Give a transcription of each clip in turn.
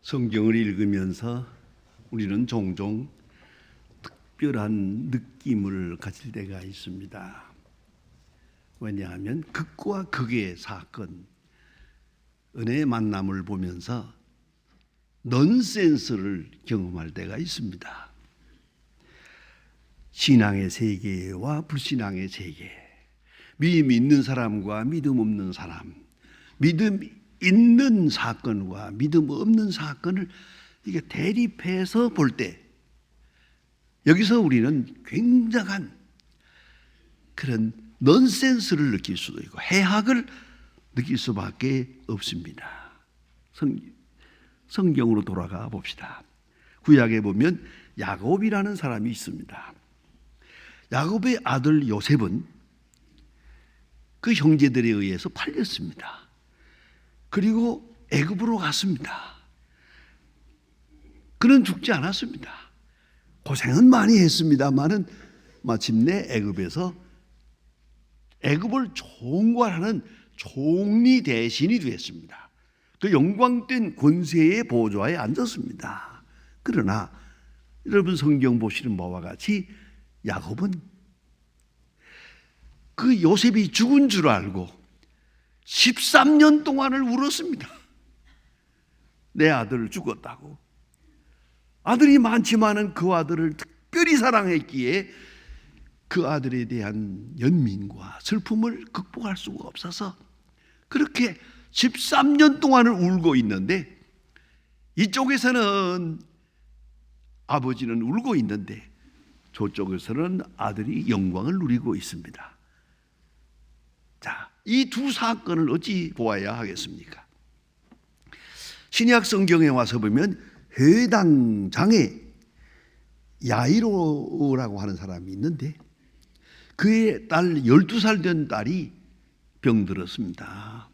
성경을 읽으면서 우리는 종종 특별한 느낌을 가질 때가 있습니다. 왜냐하면 극과 극의 사건, 은혜의 만남을 보면서 넌센스를 경험할 때가 있습니다. 신앙의 세계와 불신앙의 세계, 믿음 있는 사람과 믿음 없는 사람, 믿음 있는 사건과 믿음 없는 사건을 이게 대립해서 볼 때 여기서 우리는 굉장한 그런 넌센스를 느낄 수도 있고 해학을 느낄 수밖에 없습니다. 성경으로 돌아가 봅시다. 구약에 보면 야곱이라는 사람이 있습니다. 야곱의 아들 요셉은 그 형제들에 의해서 팔렸습니다. 그리고 애굽으로 갔습니다. 그는 죽지 않았습니다. 고생은 많이 했습니다만은 마침내 애굽에서 애굽을 총괄하는 총리 대신이 되었습니다. 그 영광된 권세의 보좌에 앉았습니다. 그러나 여러분 성경 보시는 바와 같이 야곱은 그 요셉이 죽은 줄 알고 13년 동안을 울었습니다. 내 아들 죽었다고. 아들이 많지만은 그 아들을 특별히 사랑했기에 그 아들에 대한 연민과 슬픔을 극복할 수가 없어서 그렇게 13년 동안을 울고 있는데 이쪽에서는 아버지는 울고 있는데 저쪽에서는 아들이 영광을 누리고 있습니다. 자, 이 두 사건을 어찌 보아야 하겠습니까? 신약 성경에 와서 보면 회당장에 야이로라고 하는 사람이 있는데 그의 딸 12살 된 딸이 병들었습니다.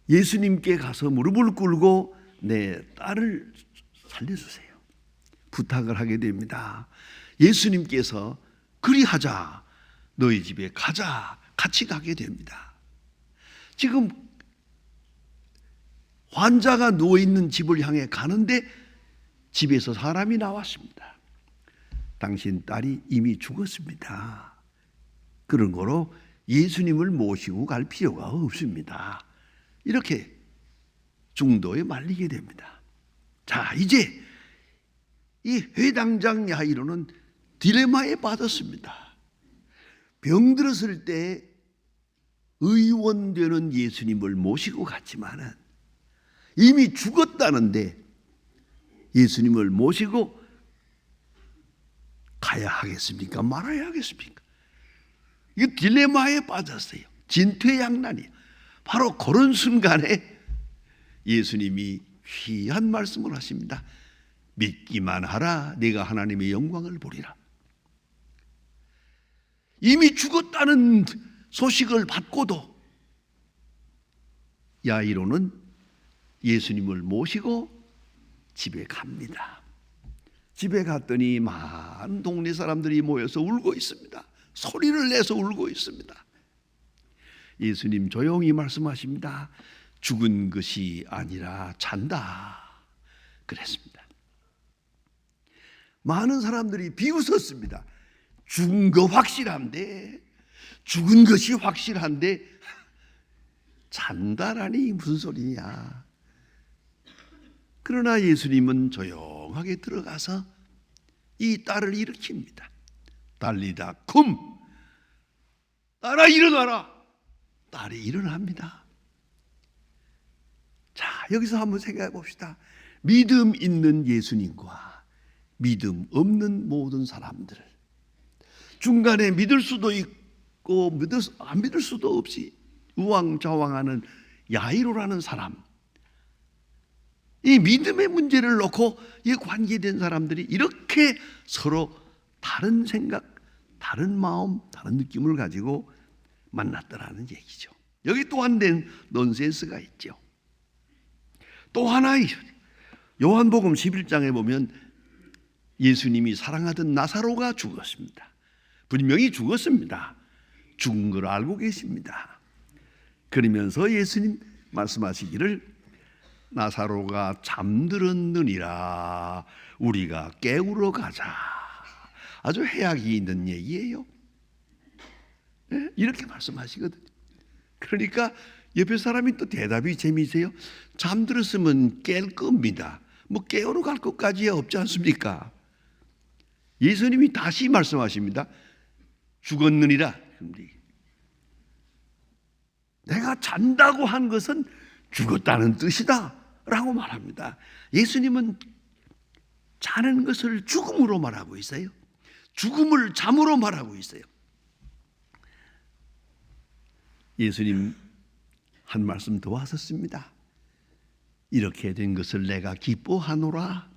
예수님께 가서 무릎을 꿇고 내 딸을 살려주세요. 부탁을 하게 됩니다. 예수님께서 그리하자, 너희 집에 가자, 같이 가게 됩니다. 지금 환자가 누워있는 집을 향해 가는데 집에서 사람이 나왔습니다. 당신 딸이 이미 죽었습니다. 그런 거로 예수님을 모시고 갈 필요가 없습니다. 이렇게 중도에 말리게 됩니다. 자, 이제 이 회당장 야이로는 딜레마에 빠졌습니다. 병들었을 때 의원 되는 예수님을 모시고 갔지만은 이미 죽었다는데 예수님을 모시고 가야 하겠습니까? 말아야 하겠습니까? 이 딜레마에 빠졌어요. 진퇴양난이에요. 바로 그런 순간에 예수님이 귀한 말씀을 하십니다. 믿기만 하라, 네가 하나님의 영광을 보리라. 이미 죽었다는 소식을 받고도 야이로는 예수님을 모시고 집에 갑니다. 집에 갔더니 많은 동네 사람들이 모여서 울고 있습니다. 소리를 내서 울고 있습니다. 예수님 조용히 말씀하십니다. 죽은 것이 아니라 잔다. 그랬습니다. 많은 사람들이 비웃었습니다. 죽은 거 확실한데, 죽은 것이 확실한데 잔다라니 무슨 소리냐. 그러나 예수님은 조용하게 들어가서 이 딸을 일으킵니다. 달리다 쿰, 딸아 일어나라. 딸이 일어납니다. 자, 여기서 한번 생각해 봅시다. 믿음 있는 예수님과 믿음 없는 모든 사람들, 중간에 믿을 수도 있고 안 믿을 수도 없이 우왕좌왕하는 야이로라는 사람, 이 믿음의 문제를 놓고 이 관계된 사람들이 이렇게 서로 다른 생각, 다른 마음, 다른 느낌을 가지고 만났더라는 얘기죠. 여기 또한 넌센스가 있죠. 또 하나의 요한복음 11장에 보면 예수님이 사랑하던 나사로가 죽었습니다. 분명히 죽었습니다. 죽은 걸 알고 계십니다. 그러면서 예수님 말씀하시기를 나사로가 잠들었느니라. 우리가 깨우러 가자. 아주 해악이 있는 얘기예요. 네? 이렇게 말씀하시거든요. 그러니까 옆에 사람이 또 대답이 재미있어요. 잠들었으면 깰 겁니다. 뭐 깨우러 갈 것까지야 없지 않습니까? 예수님이 다시 말씀하십니다. 죽었느니라. 내가 잔다고 한 것은 죽었다는 뜻이다 라고 말합니다. 예수님은 자는 것을 죽음으로 말하고 있어요. 죽음을 잠으로 말하고 있어요. 예수님 한 말씀 더 하셨습니다. 이렇게 된 것을 내가 기뻐하노라.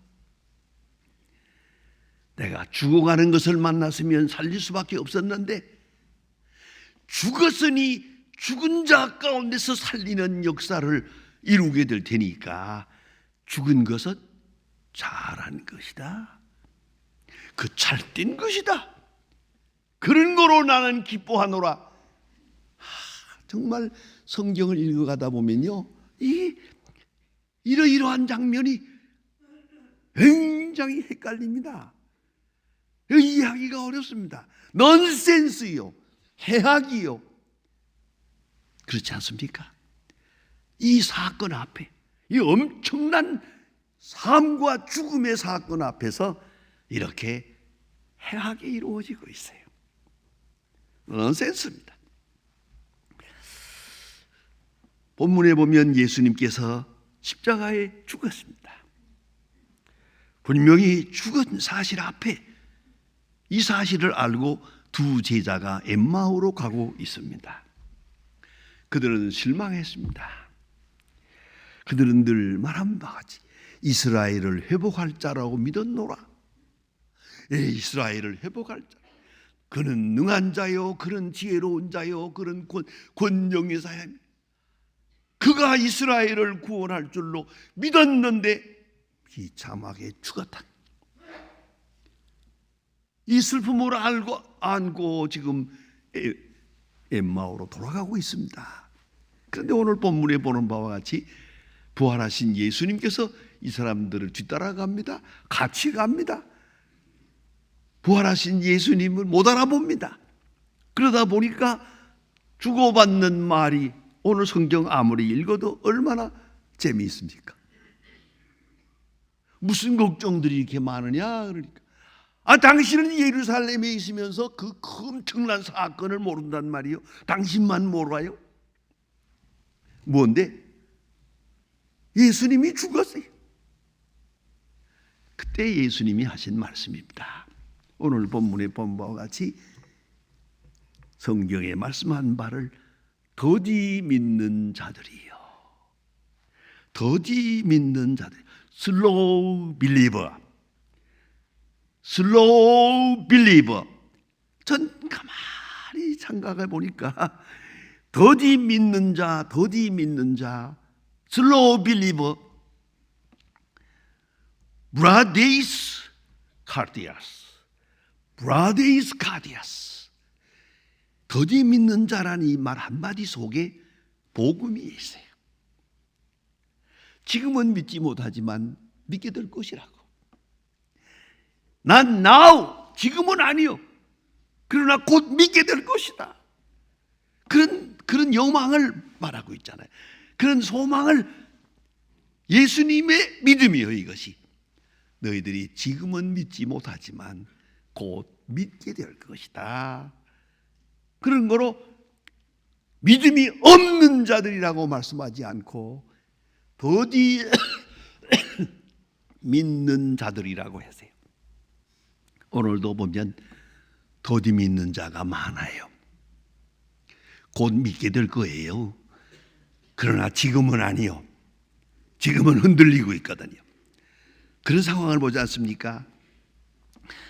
내가 죽어가는 것을 만났으면 살릴 수밖에 없었는데 죽었으니 죽은 자 가운데서 살리는 역사를 이루게 될 테니까 죽은 것은 잘한 것이다. 그 잘된 것이다. 그런 거로 나는 기뻐하노라. 정말 성경을 읽어가다 보면요, 이러이러한 장면이 굉장히 헷갈립니다. 이해하기가 어렵습니다. 넌센스요, 해악이요. 그렇지 않습니까? 이 사건 앞에, 이 엄청난 삶과 죽음의 사건 앞에서 이렇게 해악이 이루어지고 있어요. 넌센스입니다. 본문에 보면 예수님께서 십자가에 죽었습니다. 분명히 죽은 사실 앞에 이 사실을 알고 두 제자가 엠마오로 가고 있습니다. 그들은 실망했습니다. 그들은 늘 말한 바와 같이 이스라엘을 회복할 자라고 믿었노라. 이스라엘을 회복할 자. 그는 능한 자요, 그는 지혜로운 자요, 그는 권능의 자야. 그가 이스라엘을 구원할 줄로 믿었는데 비참하게 죽었다. 이 슬픔을 안고 지금 엠마오로 돌아가고 있습니다. 그런데 오늘 본문에 보는 바와 같이 부활하신 예수님께서 이 사람들을 뒤따라갑니다. 같이 갑니다. 부활하신 예수님을 못 알아봅니다. 그러다 보니까 주고받는 말이 오늘 성경 아무리 읽어도 얼마나 재미있습니까? 무슨 걱정들이 이렇게 많으냐? 그러니까 당신은 예루살렘에 있으면서 그 엄청난 사건을 모른단 말이요. 당신만 몰라요? 뭔데? 예수님이 죽었어요. 그때 예수님이 하신 말씀입니다. 오늘 본문에 본 바와 같이 성경에 말씀한 바를 더디 믿는 자들이요. 더디 믿는 자들. 슬로우 빌리버. 슬로우 빌리버. 전 가만히 생각해 보니까 더디 믿는 자, 더디 믿는 자, 슬로우 빌리버, 브라데이스 카디아스, 브라데이스 카디아스. 더디 믿는 자라는 이 말 한마디 속에 복음이 있어요. 지금은 믿지 못하지만 믿게 될 것이라고. 난 now, 지금은 아니요. 그러나 곧 믿게 될 것이다. 그런 영망을 말하고 있잖아요. 그런 소망을, 예수님의 믿음이요, 이것이. 너희들이 지금은 믿지 못하지만 곧 믿게 될 것이다. 그런 거로 믿음이 없는 자들이라고 말씀하지 않고 더디 믿는 자들이라고 하세요. 오늘도 보면 더디 믿는 자가 많아요. 곧 믿게 될 거예요. 그러나 지금은 아니요. 지금은 흔들리고 있거든요. 그런 상황을 보지 않습니까?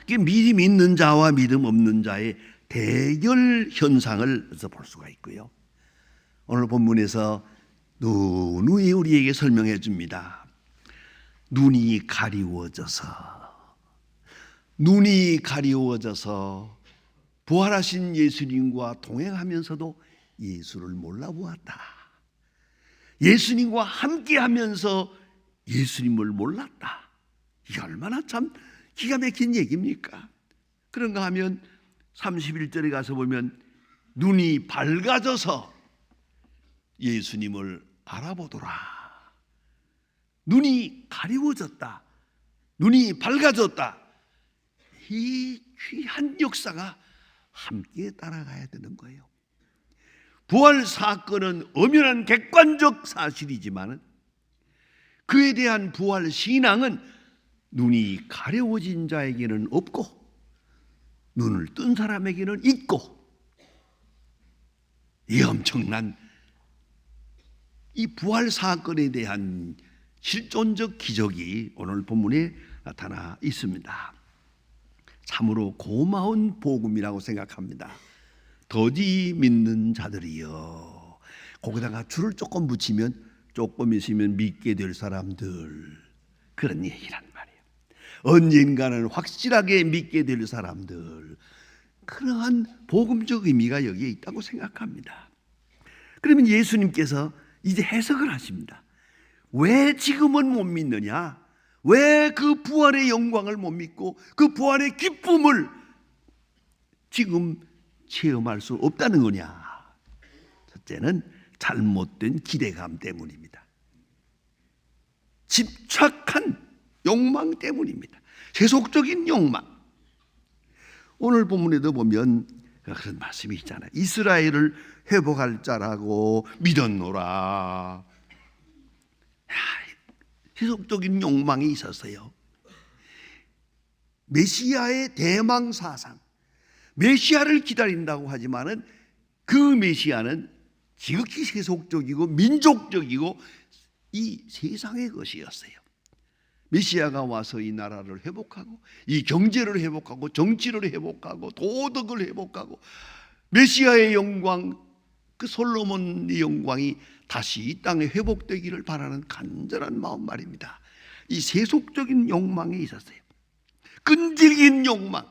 믿음 있는 자와 믿음 없는 자의 대결 현상을 볼 수가 있고요. 오늘 본문에서 누누이 우리에게 설명해 줍니다. 눈이 가리워져서 부활하신 예수님과 동행하면서도 예수를 몰라보았다. 예수님과 함께하면서 예수님을 몰랐다. 이게 얼마나 참 기가 막힌 얘기입니까? 그런가 하면 31절에 가서 보면 눈이 밝아져서 예수님을 알아보더라. 눈이 가리워졌다. 눈이 밝아졌다. 이 귀한 역사가 함께 따라가야 되는 거예요. 부활 사건은 엄연한 객관적 사실이지만 그에 대한 부활 신앙은 눈이 가려워진 자에게는 없고 눈을 뜬 사람에게는 있고, 이 엄청난 이 부활 사건에 대한 실존적 기적이 오늘 본문에 나타나 있습니다. 참으로 고마운 복음이라고 생각합니다. 더디 믿는 자들이여. 거기다가 줄을 조금 붙이면 조금 있으면 믿게 될 사람들, 그런 얘기란 말이에요. 언젠가는 확실하게 믿게 될 사람들, 그러한 복음적 의미가 여기에 있다고 생각합니다. 그러면 예수님께서 이제 해석을 하십니다. 왜 지금은 못 믿느냐? 왜 그 부활의 영광을 못 믿고 그 부활의 기쁨을 지금 체험할 수 없다는 거냐? 첫째는 잘못된 기대감 때문입니다. 집착한 욕망 때문입니다. 세속적인 욕망. 오늘 본문에도 보면 그런 말씀이 있잖아요. 이스라엘을 회복할 자라고 믿었노라. 세속적인 욕망이 있었어요. 메시아의 대망 사상, 메시아를 기다린다고 하지만은 그 메시아는 지극히 세속적이고 민족적이고 이 세상의 것이었어요. 메시아가 와서 이 나라를 회복하고 이 경제를 회복하고 정치를 회복하고 도덕을 회복하고 메시아의 영광, 그 솔로몬의 영광이 다시 이 땅에 회복되기를 바라는 간절한 마음 말입니다. 이 세속적인 욕망이 있었어요. 끈질긴 욕망.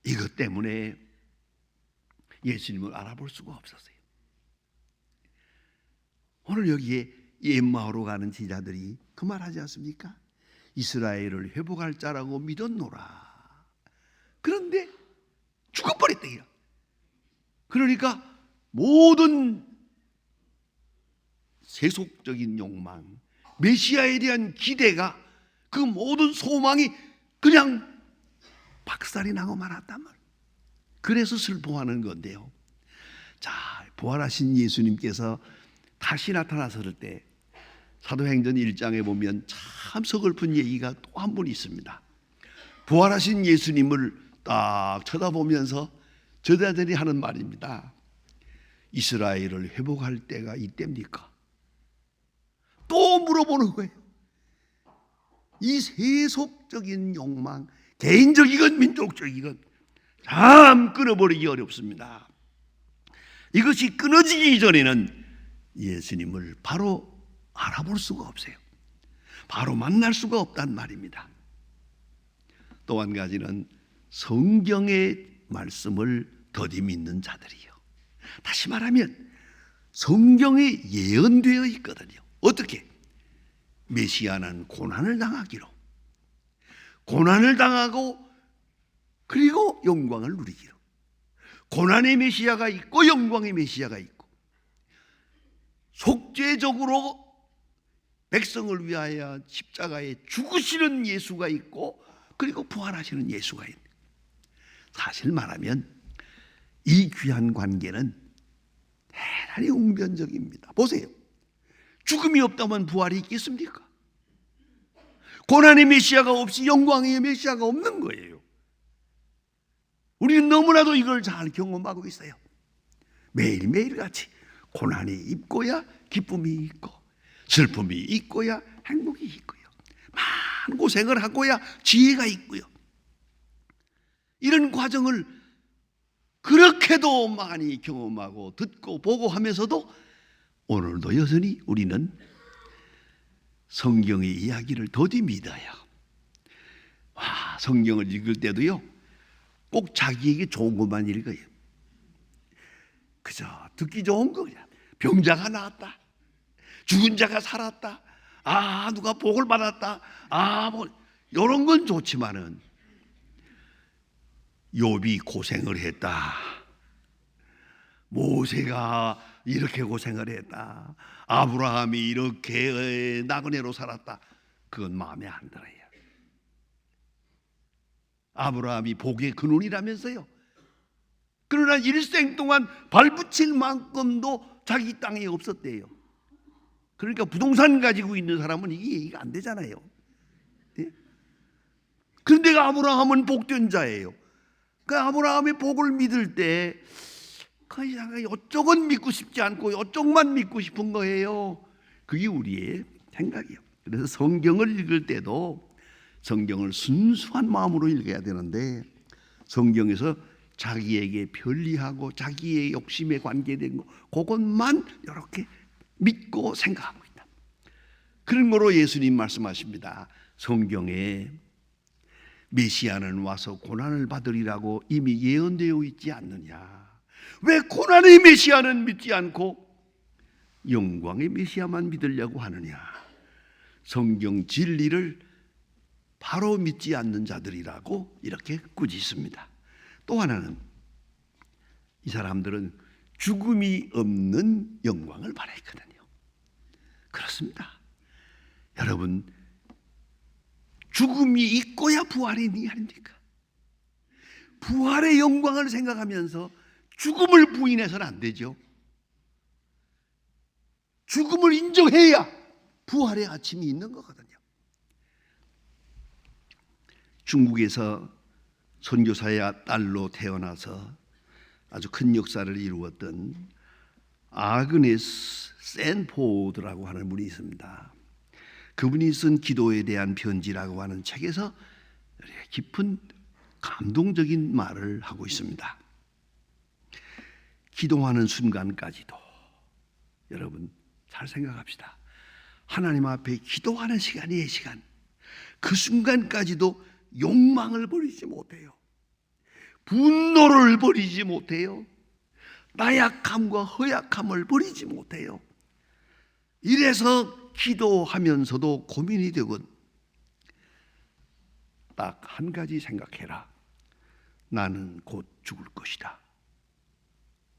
이것 때문에 예수님을 알아볼 수가 없었어요. 오늘 여기에 엠마오로 가는 제자들이 그 말하지 않습니까? 이스라엘을 회복할 자라고 믿었노라. 그런데 죽어버렸다. 그러니까 모든 세속적인 욕망, 메시아에 대한 기대가, 그 모든 소망이 그냥 박살이 나고 말았단 말이에요. 그래서 슬퍼하는 건데요. 자, 부활하신 예수님께서 다시 나타나실 때 사도행전 1장에 보면 참 서글픈 얘기가 또 한 분 있습니다. 부활하신 예수님을 딱 쳐다보면서 저자들이 하는 말입니다. 이스라엘을 회복할 때가 이때입니까? 또 물어보는 거예요. 이 세속적인 욕망, 개인적이건 민족적이건 참 끊어버리기 어렵습니다. 이것이 끊어지기 전에는 예수님을 바로 알아볼 수가 없어요. 바로 만날 수가 없단 말입니다. 또 한 가지는 성경의 말씀을 더디 믿는 자들이요. 다시 말하면 성경에 예언되어 있거든요. 어떻게? 메시아는 고난을 당하기로, 고난을 당하고 그리고 영광을 누리기로. 고난의 메시아가 있고 영광의 메시아가 있고, 속죄적으로 백성을 위하여 십자가에 죽으시는 예수가 있고, 그리고 부활하시는 예수가 있는. 사실 말하면 이 귀한 관계는 대단히 웅변적입니다. 보세요. 죽음이 없다면 부활이 있겠습니까? 고난의 메시아가 없이 영광의 메시아가 없는 거예요. 우리는 너무나도 이걸 잘 경험하고 있어요. 매일매일 같이 고난이 있고야 기쁨이 있고, 슬픔이 있고야 행복이 있고요, 많은 고생을 하고야 지혜가 있고요. 이런 과정을 그렇게도 많이 경험하고 듣고 보고 하면서도 오늘도 여전히 우리는 성경의 이야기를 더디 믿어요. 성경을 읽을 때도요, 꼭 자기에게 좋은 것만 읽어요. 그저 듣기 좋은 거, 그냥 병자가 나았다, 죽은 자가 살았다. 누가 복을 받았다. 이런 건 좋지만은 욥이 고생을 했다. 모세가 이렇게 고생을 했다. 아브라함이 이렇게 나그네로 살았다. 그건 마음에 안 들어요. 아브라함이 복의 근원이라면서요. 그러나 일생 동안 발붙일 만큼도 자기 땅에 없었대요. 그러니까 부동산 가지고 있는 사람은 이게 얘기가 안 되잖아요. 예? 그런데 아브라함은 복된 자예요. 그 아브라함이 복을 믿을 때 그 이상하게 이쪽은 믿고 싶지 않고 이쪽만 믿고 싶은 거예요. 그게 우리의 생각이에요. 그래서 성경을 읽을 때도 성경을 순수한 마음으로 읽어야 되는데 성경에서 자기에게 편리하고 자기의 욕심에 관계된 거 그것만 이렇게 믿고 생각하고 있다. 그런 거로 예수님 말씀하십니다. 성경에 메시아는 와서 고난을 받으리라고 이미 예언되어 있지 않느냐. 왜 고난의 메시아는 믿지 않고 영광의 메시아만 믿으려고 하느냐. 성경 진리를 바로 믿지 않는 자들이라고 이렇게 꾸짖습니다. 또 하나는 이 사람들은 죽음이 없는 영광을 바라했거든요. 그렇습니다. 여러분, 죽음이 있고야 부활이니 아닙니까? 부활의 영광을 생각하면서 죽음을 부인해서는 안 되죠. 죽음을 인정해야 부활의 아침이 있는 거거든요. 중국에서 선교사의 딸로 태어나서 아주 큰 역사를 이루었던 아그네스 샌포드라고 하는 분이 있습니다. 그분이 쓴 기도에 대한 편지라고 하는 책에서 깊은 감동적인 말을 하고 있습니다. 기도하는 순간까지도 여러분 잘 생각합시다. 하나님 앞에 기도하는 시간이에요. 시간. 그 순간까지도 욕망을 버리지 못해요. 분노를 버리지 못해요. 나약함과 허약함을 버리지 못해요. 이래서 기도하면서도 고민이 되건 딱 한 가지 생각해라. 나는 곧 죽을 것이다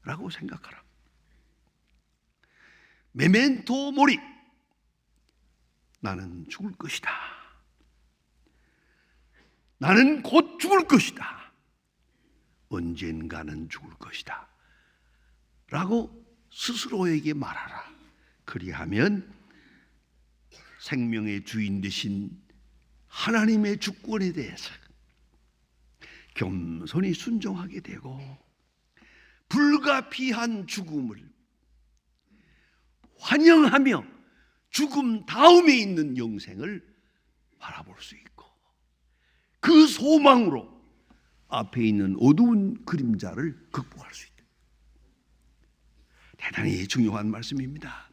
라고 생각하라. 메멘토 모리. 나는 죽을 것이다. 나는 곧 죽을 것이다. 언젠가는 죽을 것이다 라고 스스로에게 말하라. 그리하면 생명의 주인 되신 하나님의 주권에 대해서 겸손히 순종하게 되고 불가피한 죽음을 환영하며 죽음 다음에 있는 영생을 바라볼 수 있고 그 소망으로 앞에 있는 어두운 그림자를 극복할 수 있다. 대단히 중요한 말씀입니다.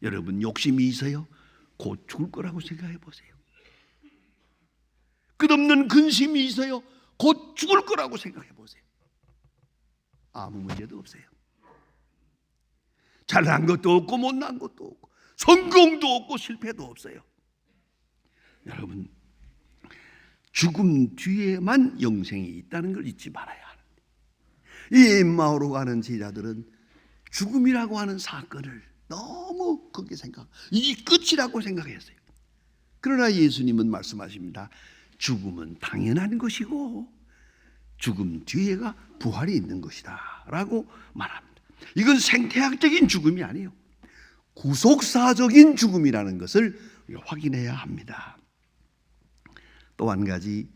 여러분 욕심이 있어요? 곧 죽을 거라고 생각해 보세요. 끝없는 근심이 있어요? 곧 죽을 거라고 생각해 보세요. 아무 문제도 없어요. 잘난 것도 없고 못난 것도 없고 성공도 없고 실패도 없어요. 여러분 죽음 뒤에만 영생이 있다는 걸 잊지 말아야 하는데 이 엠마오로 가는 제자들은 죽음이라고 하는 사건을 너무 크게 이게 끝이라고 생각했어요. 그러나 예수님은 말씀하십니다. 죽음은 당연한 것이고 죽음 뒤에가 부활이 있는 것이다 라고 말합니다. 이건 생태학적인 죽음이 아니에요. 구속사적인 죽음이라는 것을 확인해야 합니다. 또 한 가지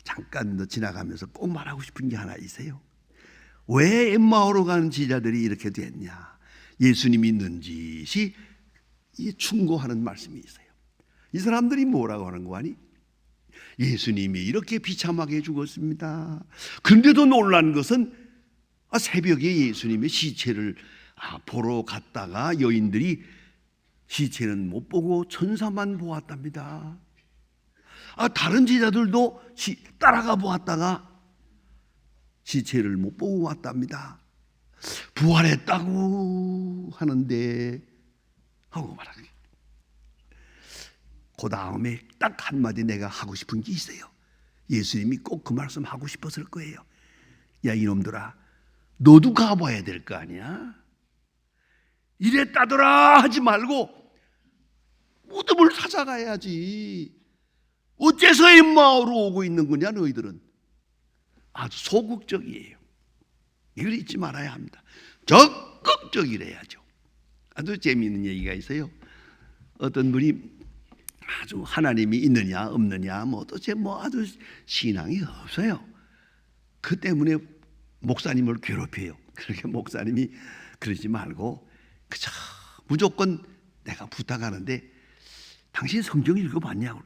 잠깐 더 지나가면서 꼭 말하고 싶은 게 하나 있어요. 왜 엠마오로 가는 제자들이 이렇게 됐냐. 예수님이 넌지시 충고하는 말씀이 있어요. 이 사람들이 뭐라고 하는 거 아니? 예수님이 이렇게 비참하게 죽었습니다. 그런데도 놀란 것은 새벽에 예수님의 시체를 보러 갔다가 여인들이 시체는 못 보고 천사만 보았답니다. 다른 제자들도 따라가 보았다가 시체를 못 보고 왔답니다. 부활했다고 하는데 하고 말합니다. 그 다음에 딱 한마디 내가 하고 싶은 게 있어요. 예수님이 꼭 그 말씀 하고 싶었을 거예요. 야, 이놈들아, 너도 가봐야 될 거 아니야? 이랬다더라 하지 말고 무덤을 찾아가야지. 어째서 엠마오로 오고 있는 거냐 너희들은. 아주 소극적이에요. 이걸 잊지 말아야 합니다. 적극적이래야죠. 아주 재미있는 얘기가 있어요. 어떤 분이 아주 하나님이 있느냐 없느냐 도대체 아주 신앙이 없어요. 그 때문에 목사님을 괴롭혀요. 그렇게 목사님이 그러지 말고 그저 무조건 내가 부탁하는데 당신 성경 읽어봤냐고.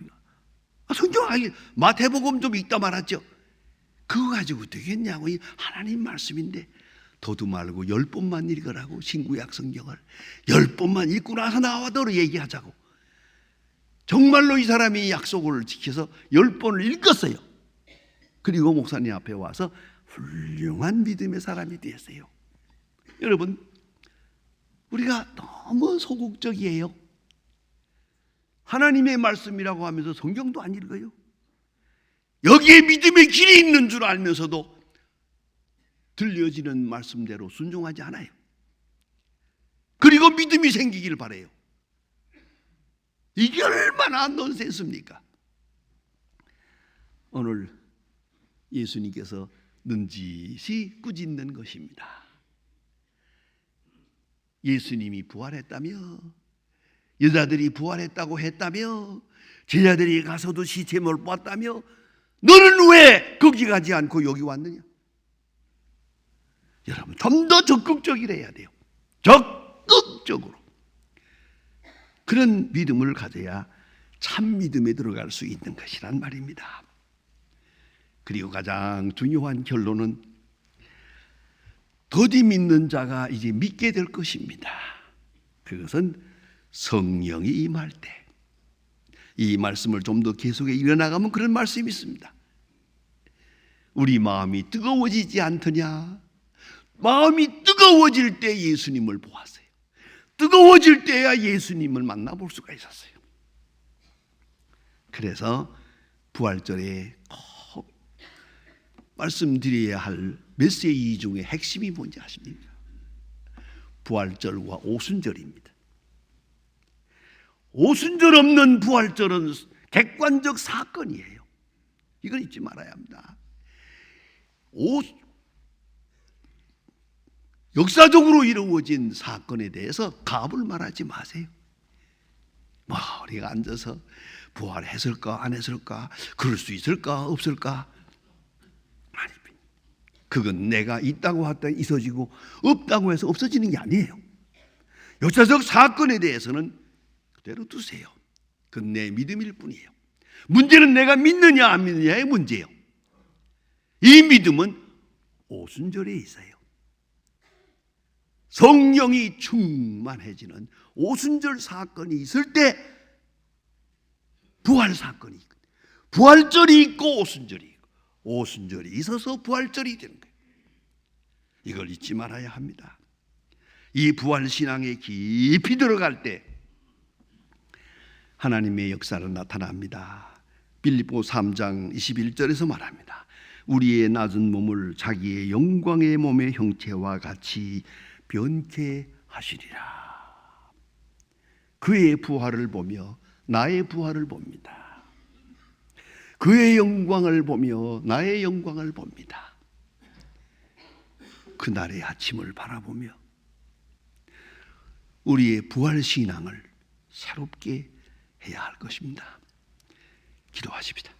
성경 마태복음 좀 읽다 말았죠. 그거 가지고 되겠냐고. 하나님 말씀인데 도도 말고 10번만 읽으라고. 신구약 성경을 10번만 읽고 나서 나와도 얘기하자고. 정말로 이 사람이 약속을 지켜서 10번을 읽었어요. 그리고 목사님 앞에 와서 훌륭한 믿음의 사람이 되었어요. 여러분, 우리가 너무 소극적이에요. 하나님의 말씀이라고 하면서 성경도 안 읽어요. 여기에 믿음의 길이 있는 줄 알면서도 들려지는 말씀대로 순종하지 않아요. 그리고 믿음이 생기길 바라요. 이게 얼마나 넌센스입니까? 오늘 예수님께서 눈짓이 꾸짖는 것입니다. 예수님이 부활했다며, 여자들이 부활했다고 했다며, 제자들이 가서도 시체 못 봤다며, 너는 왜 거기 가지 않고 여기 왔느냐? 여러분, 좀 더 적극적이래야 돼요. 적극적으로. 그런 믿음을 가져야 참 믿음에 들어갈 수 있는 것이란 말입니다. 그리고 가장 중요한 결론은 더디 믿는 자가 이제 믿게 될 것입니다. 그것은 성령이 임할 때. 이 말씀을 좀 더 계속해 이어나가면 그런 말씀이 있습니다. 우리 마음이 뜨거워지지 않더냐? 마음이 뜨거워질 때 예수님을 보았어요. 뜨거워질 때야 예수님을 만나볼 수가 있었어요. 그래서 부활절에 꼭 말씀드려야 할 메시지 중에 핵심이 뭔지 아십니까? 부활절과 오순절입니다. 오순절 없는 부활절은 객관적 사건이에요. 이걸 잊지 말아야 합니다. 역사적으로 이루어진 사건에 대해서 값을 말하지 마세요. 우리가 앉아서 부활했을까 안 했을까, 그럴 수 있을까 없을까, 아니, 그건 내가 있다고 했다 있어지고 없다고 해서 없어지는 게 아니에요. 역사적 사건에 대해서는 그대로 두세요. 그건 내 믿음일 뿐이에요. 문제는 내가 믿느냐 안 믿느냐의 문제예요. 이 믿음은 오순절에 있어요. 성령이 충만해지는 오순절 사건이 있을 때 부활 사건이 있고, 부활절이 있고 오순절이 있고, 오순절이 있어서 부활절이 되는 거예요. 이걸 잊지 말아야 합니다. 이 부활 신앙에 깊이 들어갈 때 하나님의 역사는 나타납니다. 빌립보 3장 21절에서 말합니다. 우리의 낮은 몸을 자기의 영광의 몸의 형체와 같이 변케 하시리라. 그의 부활을 보며 나의 부활을 봅니다. 그의 영광을 보며 나의 영광을 봅니다. 그날의 아침을 바라보며 우리의 부활 신앙을 새롭게 해야 할 것입니다. 기도하십시다.